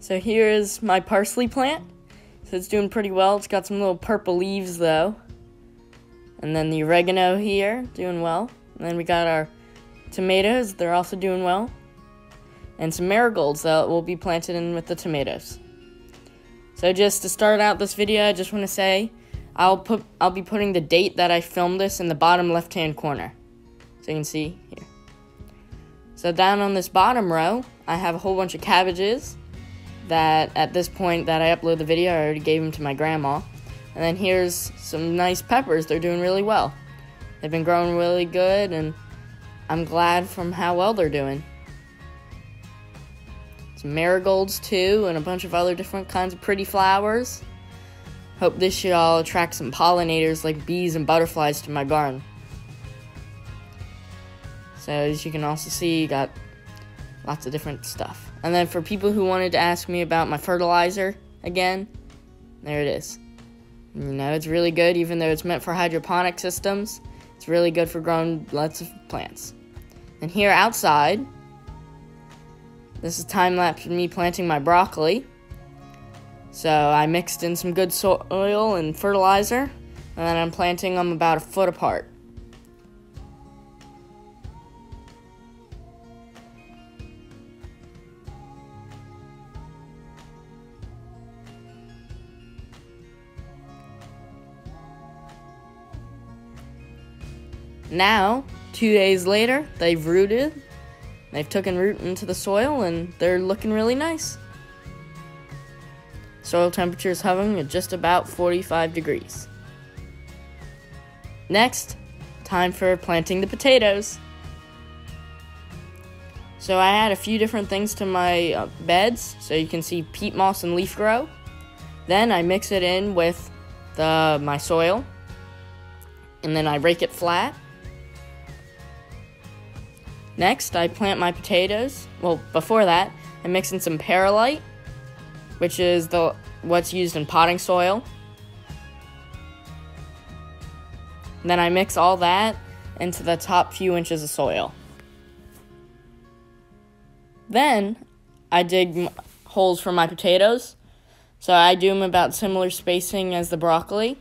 So here is my parsley plant. So it's doing pretty well. It's got some little purple leaves though. And then the oregano here, doing well. And then we got our tomatoes, they're also doing well. And some marigolds that will be planted in with the tomatoes. So just to start out this video, I just want to say I'll be putting the date that I filmed this in the bottom left-hand corner. So you can see here. So down on this bottom row, I have a whole bunch of cabbages that at this point that I upload the video, I already gave them to my grandma. And then here's some nice peppers. They're doing really well. They've been growing really good, and I'm glad from how well they're doing. Some marigolds too, and a bunch of other different kinds of pretty flowers. Hope this should all attract some pollinators like bees and butterflies to my garden. So as you can also see, you got lots of different stuff. And then for people who wanted to ask me about my fertilizer again, there it is. You know, it's really good, even though it's meant for hydroponic systems. It's really good for growing lots of plants. And here outside, this is time-lapse of me planting my broccoli. So I mixed in some good soil and fertilizer, and then I'm planting them about a foot apart. Now, 2 days later, they've rooted. They've taken root into the soil, and they're looking really nice. Soil temperature is hovering at just about 45 degrees. Next, time for planting the potatoes. So I add a few different things to my beds, so you can see peat moss and leaf grow. Then I mix it in with my soil, and then I rake it flat. Next, I plant my potatoes. Well, before that, I mix in some perlite, which is what's used in potting soil. Then I mix all that into the top few inches of soil. Then I dig holes for my potatoes. So I do them about similar spacing as the broccoli.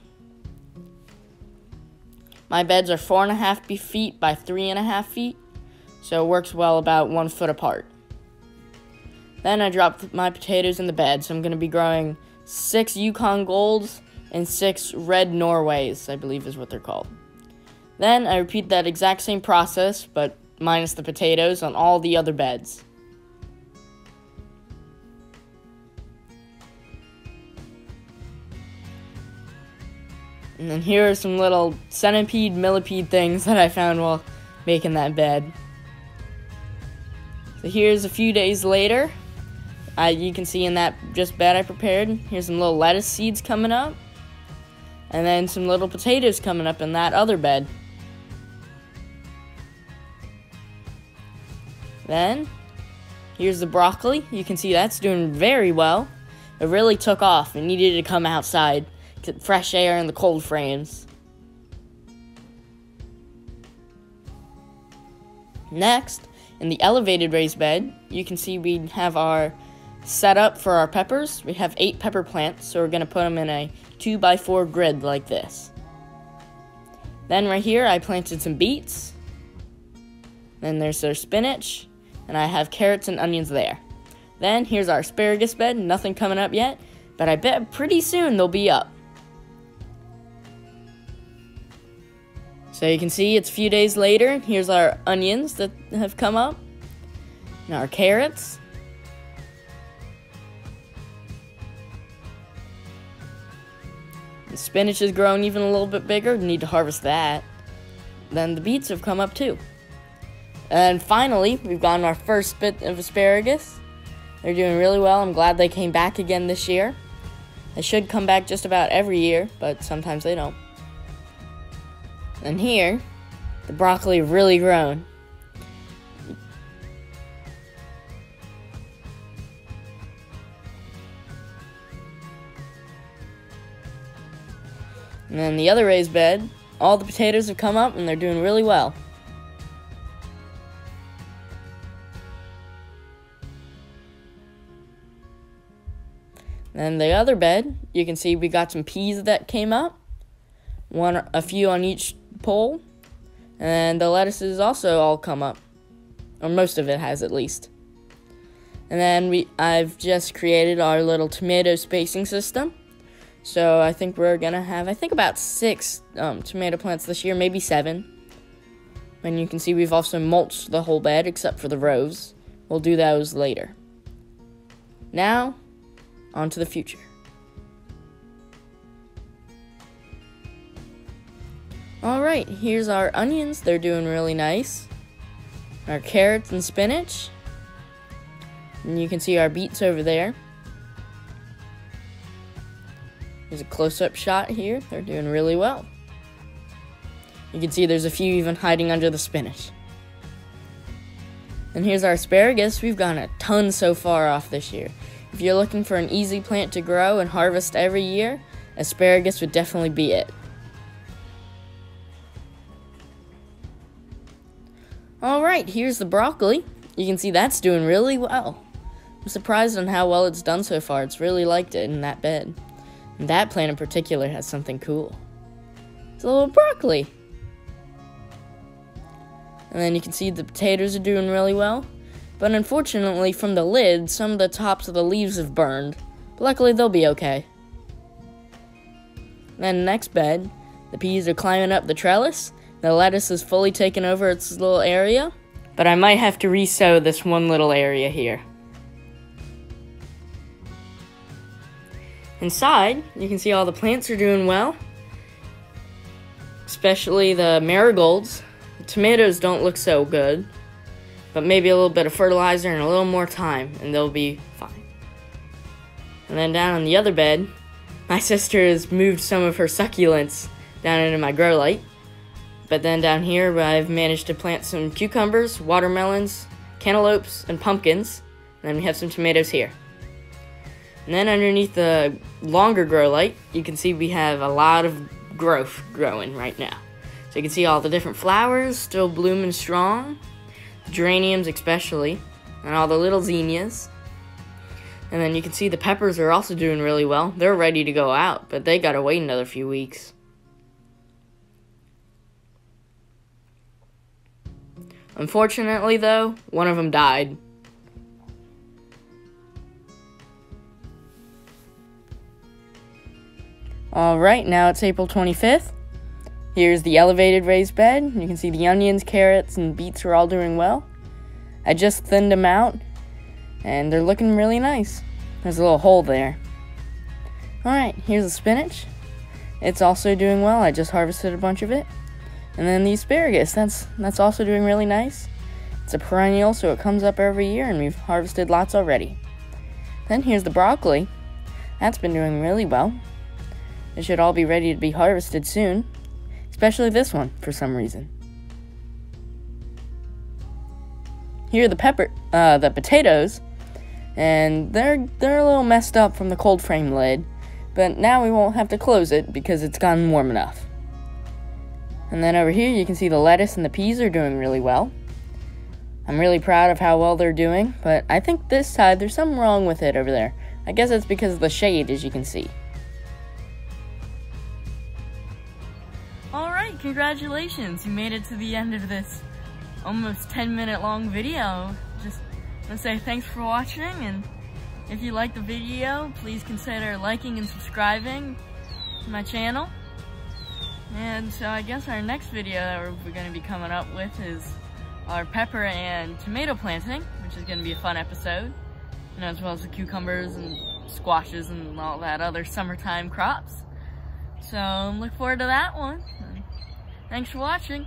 My beds are 4.5 feet by 3.5 feet. So it works well about 1 foot apart. Then I drop my potatoes in the bed. So I'm going to be growing 6 Yukon Golds and 6 Red Norways, I believe is what they're called. Then I repeat that exact same process, but minus the potatoes, on all the other beds. And then here are some little centipede, millipede things that I found while making that bed. So here's a few days later. You can see in that just bed I prepared, here's some little lettuce seeds coming up. And then some little potatoes coming up in that other bed. Then, here's the broccoli. You can see that's doing very well. It really took off and needed to come outside, get fresh air in the cold frames. Next, in the elevated raised bed, you can see we have our setup for our peppers. We have 8 pepper plants, so we're going to put them in a 2x4 grid like this. Then right here, I planted some beets. Then there's their spinach, and I have carrots and onions there. Then here's our asparagus bed, nothing coming up yet, but I bet pretty soon they'll be up. So you can see it's a few days later. Here's our onions that have come up. And our carrots. The spinach is growing even a little bit bigger. Need to harvest that. Then the beets have come up too. And finally, we've gotten our first bit of asparagus. They're doing really well. I'm glad they came back again this year. They should come back just about every year, but sometimes they don't. And here, the broccoli have really grown. And then the other raised bed, all the potatoes have come up and they're doing really well. And the other bed, you can see we got some peas that came up. A few on each pole. And the lettuces also all come up. Or most of it has, at least. And then I've just created our little tomato spacing system. So I think we're going to have, about 6 tomato plants this year, maybe 7. And you can see we've also mulched the whole bed except for the rows. We'll do those later. Now, on to the future. Alright, here's our onions. They're doing really nice. Our carrots and spinach. And you can see our beets over there. Here's a close-up shot here. They're doing really well. You can see there's a few even hiding under the spinach. And here's our asparagus. We've gotten a ton so far off this year. If you're looking for an easy plant to grow and harvest every year, asparagus would definitely be it. Alright, here's the broccoli. You can see that's doing really well. I'm surprised on how well it's done so far. It's really liked it in that bed. And that plant in particular has something cool. It's a little broccoli. And then you can see the potatoes are doing really well. But unfortunately, from the lid, some of the tops of the leaves have burned. But luckily, they'll be okay. Then next bed, the peas are climbing up the trellis. The lettuce is fully taken over its little area. But I might have to re-sow this one little area here. Inside, you can see all the plants are doing well. Especially the marigolds. The tomatoes don't look so good. But maybe a little bit of fertilizer and a little more time, and they'll be fine. And then down on the other bed, my sister has moved some of her succulents down into my grow light. But then down here, I've managed to plant some cucumbers, watermelons, cantaloupes, and pumpkins. And then we have some tomatoes here. And then underneath the longer grow light, you can see we have a lot of growth growing right now. So you can see all the different flowers still blooming strong. Geraniums especially, and all the little zinnias. And then you can see the peppers are also doing really well. They're ready to go out, but they gotta wait another few weeks. Unfortunately though, one of them died. Alright, now it's April 25th. Here's the elevated raised bed. You can see the onions, carrots, and beets are all doing well. I just thinned them out, and they're looking really nice. There's a little hole there. Alright, here's the spinach. It's also doing well. I just harvested a bunch of it. And then the asparagus, that's also doing really nice. It's a perennial, so it comes up every year, and we've harvested lots already. Then here's the broccoli. That's been doing really well. It should all be ready to be harvested soon. Especially this one, for some reason. Here are the potatoes, and they're a little messed up from the cold frame lid, but now we won't have to close it because it's gotten warm enough. And then over here you can see the lettuce and the peas are doing really well. I'm really proud of how well they're doing, but I think this side there's something wrong with it over there. I guess it's because of the shade, as you can see. Alright, congratulations! You made it to the end of this almost 10-minute long video. Just want to say thanks for watching, and if you liked the video, please consider liking and subscribing to my channel. And so I guess our next video that we're going to be coming up with is our pepper and tomato planting, which is going to be a fun episode, and as well as the cucumbers and squashes and all that other summertime crops. So look forward to that one. Thanks for watching.